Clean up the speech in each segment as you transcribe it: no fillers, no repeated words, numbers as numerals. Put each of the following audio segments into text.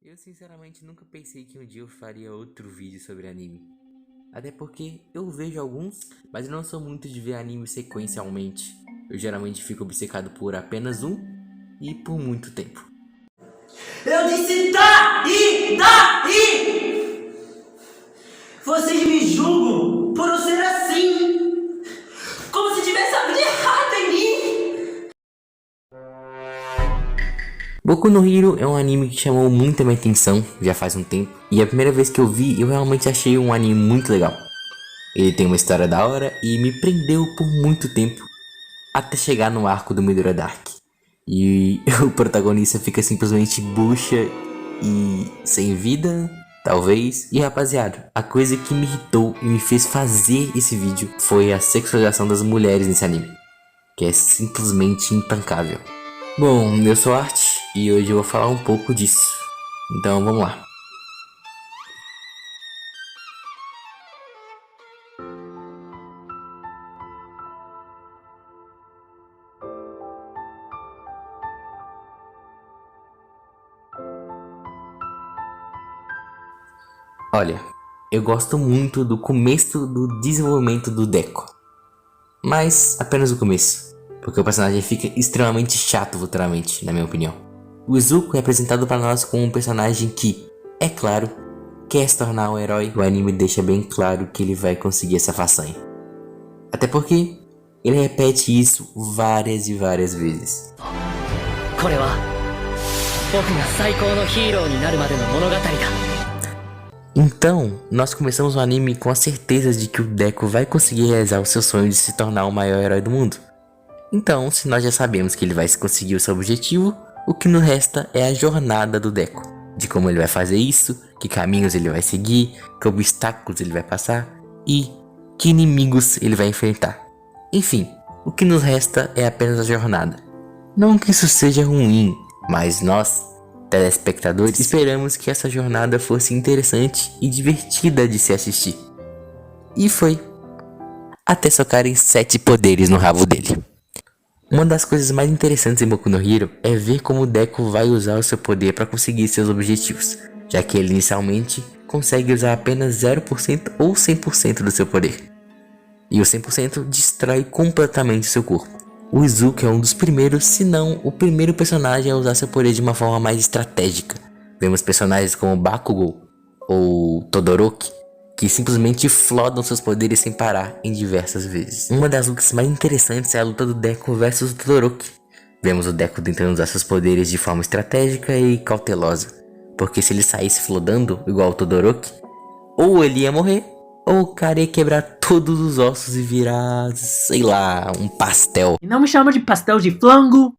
Eu sinceramente nunca pensei que um dia eu faria outro vídeo sobre anime. Até porque eu vejo alguns, mas eu não sou muito de ver anime sequencialmente. Eu geralmente fico obcecado por apenas um e por muito tempo. Eu disse daí! Daí! Vocês me julgam por eu ser assim! Como se tivesse algo de errado em mim! Boku no Hero é um anime que chamou muito a minha atenção já faz um tempo. E a primeira vez que eu vi, eu realmente achei um anime muito legal. Ele tem uma história da hora e me prendeu por muito tempo, até chegar no arco do Midora Dark. E o protagonista fica simplesmente bucha e sem vida, talvez. E rapaziada, a coisa que me irritou e me fez fazer esse vídeo foi a sexualização das mulheres nesse anime, que é simplesmente intancável. Bom, eu sou Art e hoje eu vou falar um pouco disso. Então vamos lá. Olha, eu gosto muito do começo do desenvolvimento do Deco. Mas apenas o começo, porque o personagem fica extremamente chato futuramente, na minha opinião. O Izuku é apresentado para nós como um personagem que, é claro, quer se tornar um herói. O anime deixa bem claro que ele vai conseguir essa façanha. Até porque ele repete isso várias e várias vezes. Então, nós começamos o anime com a certeza de que o Deku vai conseguir realizar o seu sonho de se tornar o maior herói do mundo. Então, se nós já sabemos que ele vai conseguir o seu objetivo, o que nos resta é a jornada do Deku. De como ele vai fazer isso, que caminhos ele vai seguir, que obstáculos ele vai passar e que inimigos ele vai enfrentar. Enfim, o que nos resta é apenas a jornada. Não que isso seja ruim, mas nós, telespectadores, esperamos que essa jornada fosse interessante e divertida de se assistir. E foi. Até socarem 7 poderes no rabo dele. Uma das coisas mais interessantes em Boku no Hero é ver como o Deku vai usar o seu poder para conseguir seus objetivos, já que ele inicialmente consegue usar apenas 0% ou 100% do seu poder. E o 100% destrói completamente seu corpo. O Izuku é um dos primeiros, se não o primeiro personagem a usar seu poder de uma forma mais estratégica. Vemos personagens como Bakugou ou Todoroki, que simplesmente flodam seus poderes sem parar em diversas vezes. Uma das lutas mais interessantes é a luta do Deku versus o Todoroki. Vemos o Deku tentando usar seus poderes de forma estratégica e cautelosa, porque se ele saísse flodando igual o Todoroki, ou ele ia morrer, ou o cara ia quebrar todos os ossos e virar, sei lá, um pastel. E não me chama de pastel de flango!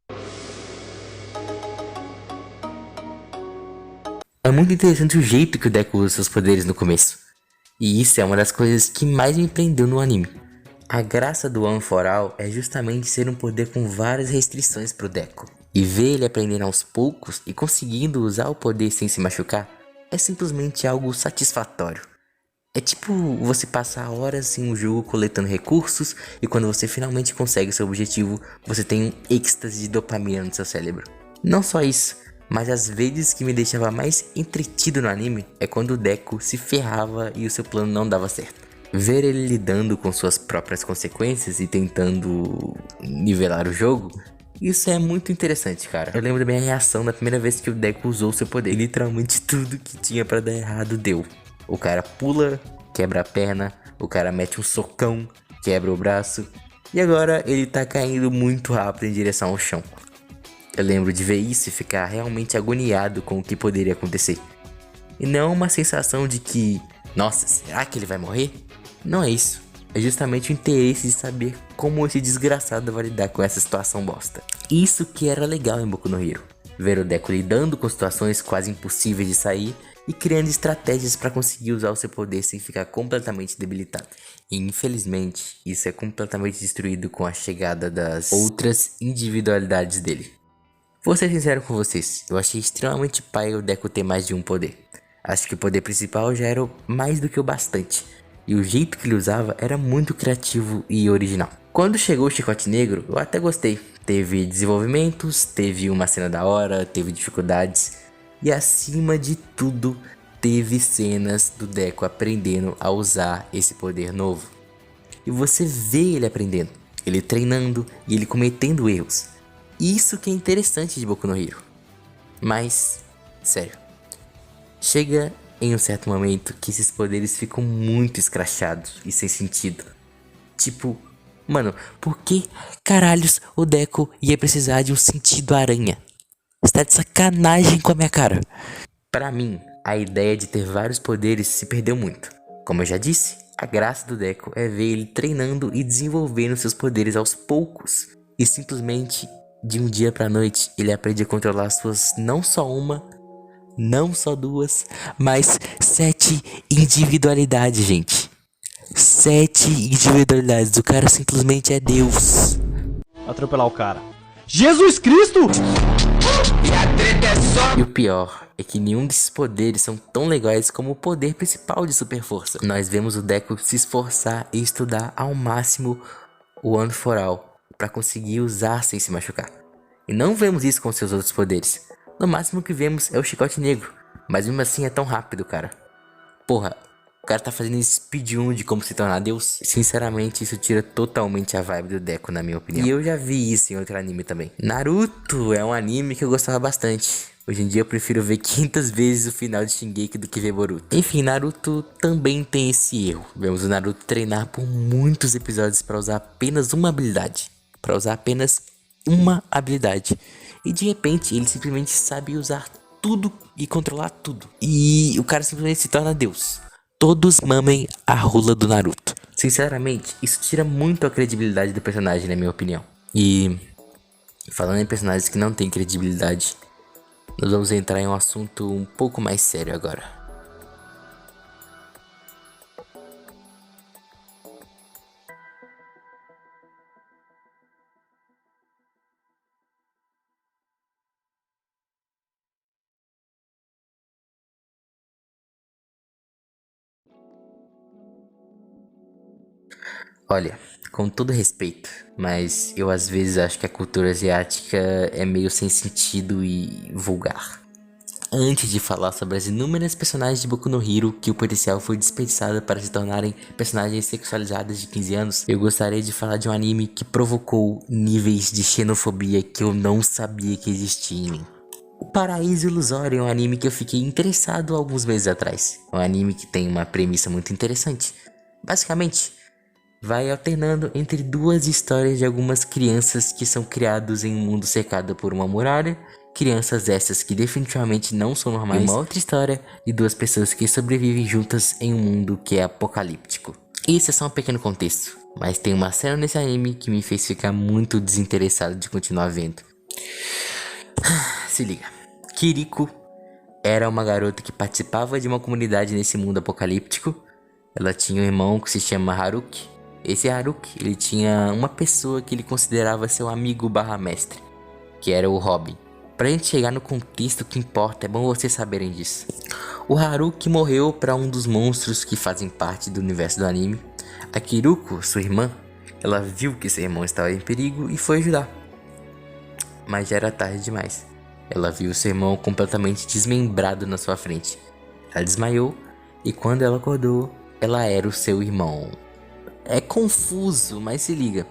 É muito interessante o jeito que o Deku usa seus poderes no começo. E isso é uma das coisas que mais me prendeu no anime. A graça do One for All é justamente ser um poder com várias restrições pro Deku. E ver ele aprendendo aos poucos e conseguindo usar o poder sem se machucar é simplesmente algo satisfatório. É tipo você passar horas em um jogo coletando recursos e quando você finalmente consegue seu objetivo, você tem um êxtase de dopamina no seu cérebro. Não só isso, mas as vezes que me deixava mais entretido no anime é quando o Deku se ferrava e o seu plano não dava certo. Ver ele lidando com suas próprias consequências e tentando nivelar o jogo, isso é muito interessante, cara. Eu lembro da minha reação na primeira vez que o Deku usou seu poder. E literalmente tudo que tinha pra dar errado deu. O cara pula, quebra a perna, o cara mete um socão, quebra o braço. E agora ele tá caindo muito rápido em direção ao chão. Eu lembro de ver isso e ficar realmente agoniado com o que poderia acontecer. E não uma sensação de que, nossa, será que ele vai morrer? Não é isso. É justamente o interesse de saber como esse desgraçado vai lidar com essa situação bosta. Isso que era legal em Boku no Hero. Ver o Deku lidando com situações quase impossíveis de sair e criando estratégias para conseguir usar o seu poder sem ficar completamente debilitado. E infelizmente, isso é completamente destruído com a chegada das outras individualidades dele. Vou ser sincero com vocês, eu achei extremamente paia o Deku ter mais de um poder. Acho que o poder principal já era mais do que o bastante, e o jeito que ele usava era muito criativo e original. Quando chegou o Chicote Negro, eu até gostei. Teve desenvolvimentos, teve uma cena da hora, teve dificuldades, E acima de tudo, teve cenas do Deku aprendendo a usar esse poder novo. E você vê ele aprendendo, ele treinando e ele cometendo erros. Isso que é interessante de Boku no Hero. Mas, sério, chega em um certo momento que esses poderes ficam muito escrachados e sem sentido. Tipo, mano, por que caralhos o Deku ia precisar de um sentido aranha? Você tá de sacanagem com a minha cara. Pra mim, a ideia de ter vários poderes se perdeu muito. Como eu já disse, a graça do Deku é ver ele treinando e desenvolvendo seus poderes aos poucos. E simplesmente, de um dia pra noite, ele aprende a controlar suas não só uma, não só duas, mas 7 individualidades, gente. 7 individualidades. O cara simplesmente é Deus. Atropelar o cara. Jesus Cristo! E o pior é que nenhum desses poderes são tão legais como o poder principal de Super Força. Nós vemos o Deku se esforçar e estudar ao máximo o One for All para conseguir usar sem se machucar. E não vemos isso com seus outros poderes. No máximo que vemos é o Chicote Negro, mas mesmo assim é tão rápido, cara. Porra, o cara tá fazendo speedrun de como se tornar Deus. Sinceramente, isso tira totalmente a vibe do Deku, na minha opinião. E eu já vi isso em outro anime também. Naruto é um anime que eu gostava bastante. Hoje em dia eu prefiro ver 500 vezes o final de Shingeki do que ver Boruto. Enfim, Naruto também tem esse erro. Vemos o Naruto treinar por muitos episódios para usar apenas uma habilidade. E de repente ele simplesmente sabe usar tudo e controlar tudo. E o cara simplesmente se torna Deus. Todos mamem a rola do Naruto. Sinceramente, isso tira muito a credibilidade do personagem, na minha opinião. E falando em personagens que não têm credibilidade, nós vamos entrar em um assunto um pouco mais sério agora. Olha, com todo respeito, mas eu às vezes acho que a cultura asiática é meio sem sentido e vulgar. Antes de falar sobre as inúmeras personagens de Boku no Hero que o potencial foi desperdiçado para se tornarem personagens sexualizadas de 15 anos, eu gostaria de falar de um anime que provocou níveis de xenofobia que eu não sabia que existia em mim. O Paraíso Ilusório é um anime que eu fiquei interessado há alguns meses atrás. É um anime que tem uma premissa muito interessante. Basicamente, vai alternando entre duas histórias de algumas crianças que são criados em um mundo cercado por uma muralha, crianças essas que definitivamente não são normais, e uma outra história de duas pessoas que sobrevivem juntas em um mundo que é apocalíptico. Isso é só um pequeno contexto, mas tem uma cena nesse anime que me fez ficar muito desinteressado de continuar vendo. Se liga, Kiriko era uma garota que participava de uma comunidade nesse mundo apocalíptico. Ela tinha um irmão que se chama Haruki. Esse Haruki, ele tinha uma pessoa que ele considerava seu amigo barra mestre, que era o Robin. Pra gente chegar no contexto que importa, é bom vocês saberem disso. O Haruki morreu para um dos monstros que fazem parte do universo do anime. A Kiriko, sua irmã, ela viu que seu irmão estava em perigo e foi ajudar. Mas já era tarde demais. Ela viu seu irmão completamente desmembrado na sua frente. Ela desmaiou e quando ela acordou, ela era o seu irmão. É confuso, mas se liga.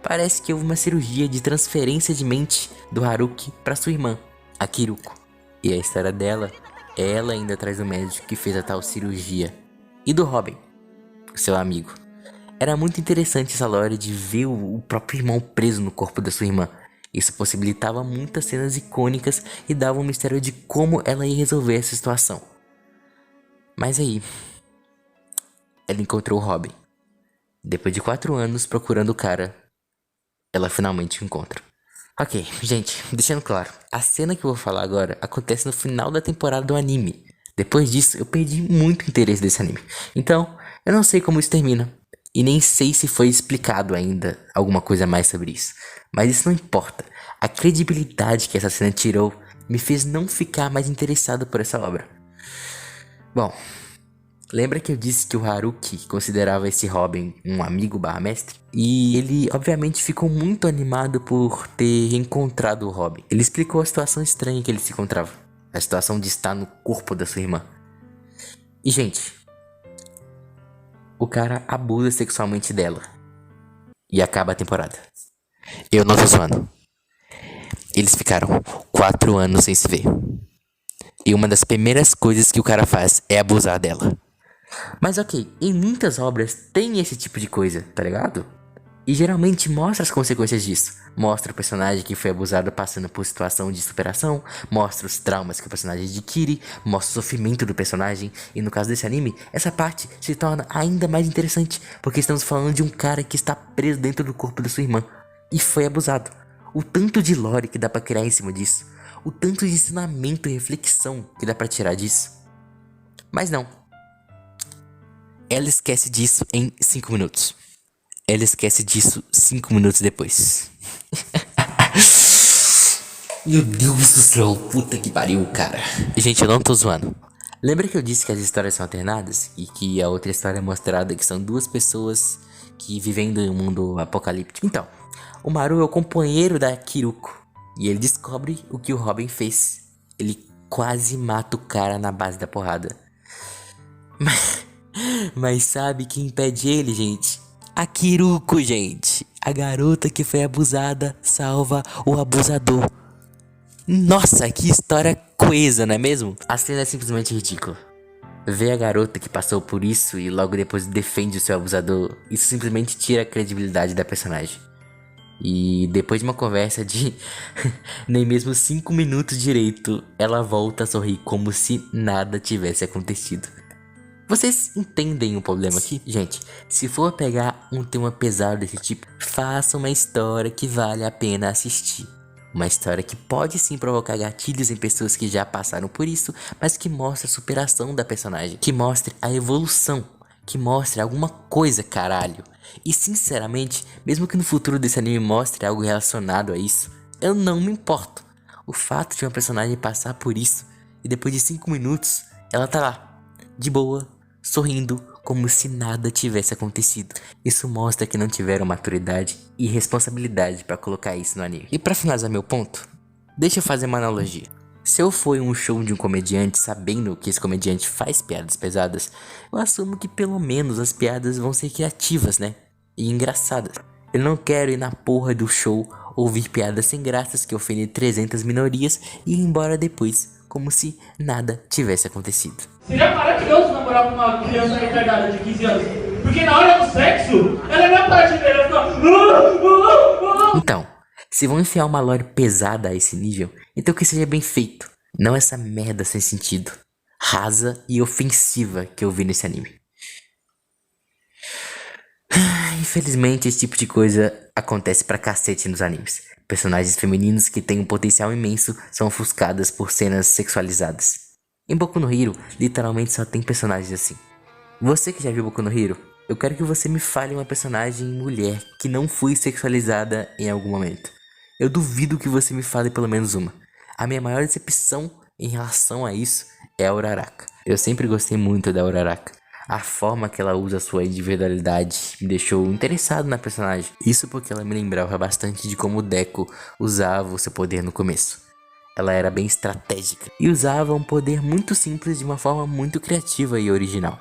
Parece que houve uma cirurgia de transferência de mente do Haruki para sua irmã, a Kiriko. E a história dela, ela ainda traz o médico que fez a tal cirurgia. E do Robin, seu amigo. Era muito interessante essa lore de ver o próprio irmão preso no corpo da sua irmã. Isso possibilitava muitas cenas icônicas e dava um mistério de como ela ia resolver essa situação. Mas aí, ela encontrou o Robin. Depois de 4 anos procurando o cara, ela finalmente o encontra. Ok, gente, deixando claro, a cena que eu vou falar agora acontece no final da temporada do anime. Depois disso, eu perdi muito interesse desse anime. Então, eu não sei como isso termina. E nem sei se foi explicado ainda alguma coisa mais sobre isso. Mas isso não importa. A credibilidade que essa cena tirou me fez não ficar mais interessado por essa obra. Bom, lembra que eu disse que o Haruki considerava esse Robin um amigo barra mestre? E ele obviamente ficou muito animado por ter encontrado o Robin. Ele explicou a situação estranha que ele se encontrava. A situação de estar no corpo da sua irmã. E, gente, o cara abusa sexualmente dela. E acaba a temporada. Eu não tô zoando. Eles ficaram 4 anos sem se ver. E uma das primeiras coisas que o cara faz é abusar dela. Mas ok, em muitas obras tem esse tipo de coisa, tá ligado? E geralmente mostra as consequências disso. Mostra o personagem que foi abusado passando por situação de superação. Mostra os traumas que o personagem adquire. Mostra o sofrimento do personagem. E no caso desse anime, essa parte se torna ainda mais interessante. Porque estamos falando de um cara que está preso dentro do corpo da sua irmã. E foi abusado. O tanto de lore que dá pra criar em cima disso. O tanto de ensinamento e reflexão que dá pra tirar disso. Mas não. Ela esquece disso em 5 minutos. Ela esquece disso 5 minutos depois. Meu Deus do céu, puta que pariu, cara. Gente, eu não tô zoando. Lembra que eu disse que as histórias são alternadas? E que a outra história é mostrada que são 2 pessoas que vivendo em um mundo apocalíptico? Então, o Maru é o companheiro da Kiruko. E ele descobre o que o Robin fez. Ele quase mata o cara na base da porrada. Mas sabe quem impede ele, gente? A Kiruko, gente. A garota que foi abusada salva o abusador. Nossa, que história coesa, não é mesmo? A cena é simplesmente ridícula. Ver a garota que passou por isso e logo depois defende o seu abusador, isso simplesmente tira a credibilidade da personagem. E depois de uma conversa de nem mesmo 5 minutos direito, ela volta a sorrir como se nada tivesse acontecido. Vocês entendem o problema aqui? Gente, se for pegar um tema pesado desse tipo, faça uma história que vale a pena assistir. Uma história que pode sim provocar gatilhos em pessoas que já passaram por isso, mas que mostre a superação da personagem, que mostre a evolução, que mostre alguma coisa, caralho. E sinceramente, mesmo que no futuro desse anime mostre algo relacionado a isso, eu não me importo. O fato de uma personagem passar por isso e depois de 5 minutos, ela tá lá, de boa, sorrindo, como se nada tivesse acontecido. Isso mostra que não tiveram maturidade e responsabilidade pra colocar isso no anime. E pra finalizar meu ponto, deixa eu fazer uma analogia. Se eu for em um show de um comediante sabendo que esse comediante faz piadas pesadas, eu assumo que pelo menos as piadas vão ser criativas, né? E engraçadas. Eu não quero ir na porra do show ouvir piadas sem graças que ofendem 300 minorias e ir embora depois, como se nada tivesse acontecido. Seria maravilhoso namorar com uma criança retardada de 15 anos. Porque na hora do sexo, ela não é parte dele, ela fica... Então, se vão enfiar uma lore pesada a esse nível, então que seja bem feito. Não essa merda sem sentido, rasa e ofensiva que eu vi nesse anime. Infelizmente, esse tipo de coisa acontece pra cacete nos animes. Personagens femininos que têm um potencial imenso são ofuscadas por cenas sexualizadas. Em Boku no Hero, literalmente só tem personagens assim. Você que já viu Boku no Hero, eu quero que você me fale uma personagem mulher que não foi sexualizada em algum momento. Eu duvido que você me fale pelo menos uma. A minha maior decepção em relação a isso é a Uraraka. Eu sempre gostei muito da Uraraka. A forma que ela usa sua individualidade me deixou interessado na personagem. Isso porque ela me lembrava bastante de como o Deku usava o seu poder no começo. Ela era bem estratégica e usava um poder muito simples de uma forma muito criativa e original.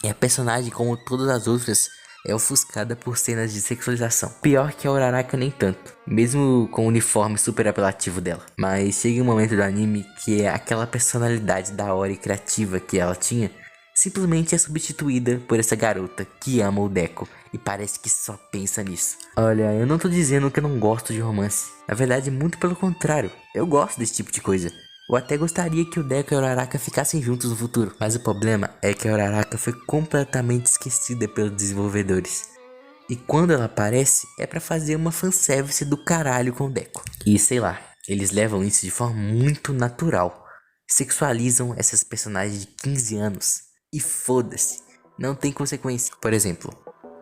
E a personagem, como todas as outras, é ofuscada por cenas de sexualização. Pior que a Uraraka nem tanto, mesmo com o uniforme super apelativo dela. Mas chega um momento do anime que é aquela personalidade da hora e criativa que ela tinha simplesmente é substituída por essa garota que ama o Deku e parece que só pensa nisso. Olha, eu não tô dizendo que eu não gosto de romance. Na verdade, muito pelo contrário. Eu gosto desse tipo de coisa. Eu até gostaria que o Deku e a Uraraka ficassem juntos no futuro. Mas o problema é que a Uraraka foi completamente esquecida pelos desenvolvedores. E quando ela aparece, é pra fazer uma fanservice do caralho com o Deku. E sei lá, eles levam isso de forma muito natural. Sexualizam essas personagens de 15 anos. E foda-se, não tem consequência. Por exemplo,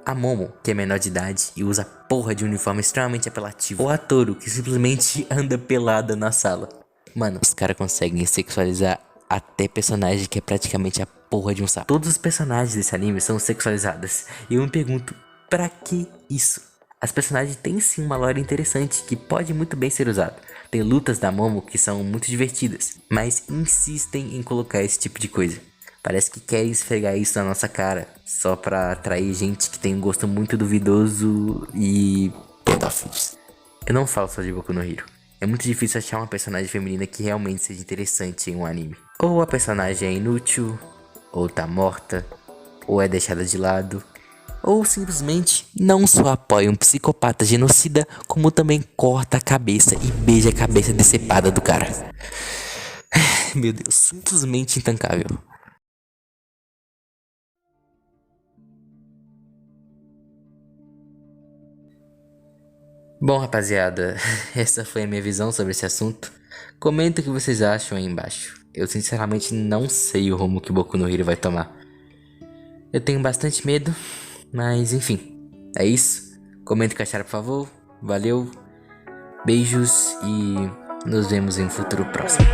a Momo, que é menor de idade e usa porra de um uniforme extremamente apelativo. Ou a Toru, que simplesmente anda pelada na sala. Mano, os caras conseguem sexualizar até personagem que é praticamente a porra de um sapo. Todos os personagens desse anime são sexualizados. E eu me pergunto, pra que isso? As personagens têm sim uma lore interessante que pode muito bem ser usada. Tem lutas da Momo que são muito divertidas, mas insistem em colocar esse tipo de coisa. Parece que querem esfregar isso na nossa cara, só pra atrair gente que tem um gosto muito duvidoso e pedófilos. Eu não falo só de Boku no Hero. É muito difícil achar uma personagem feminina que realmente seja interessante em um anime. Ou a personagem é inútil, ou tá morta, ou é deixada de lado, ou simplesmente não só apoia um psicopata genocida, como também corta a cabeça e beija a cabeça decepada do cara. Meu Deus, simplesmente intancável. Bom, rapaziada, essa foi a minha visão sobre esse assunto. Comenta o que vocês acham aí embaixo. Eu sinceramente não sei o rumo que Boku no Hero vai tomar. Eu tenho bastante medo, mas enfim, é isso. Comenta o que acharam, por favor. Valeu, beijos e nos vemos em um futuro próximo.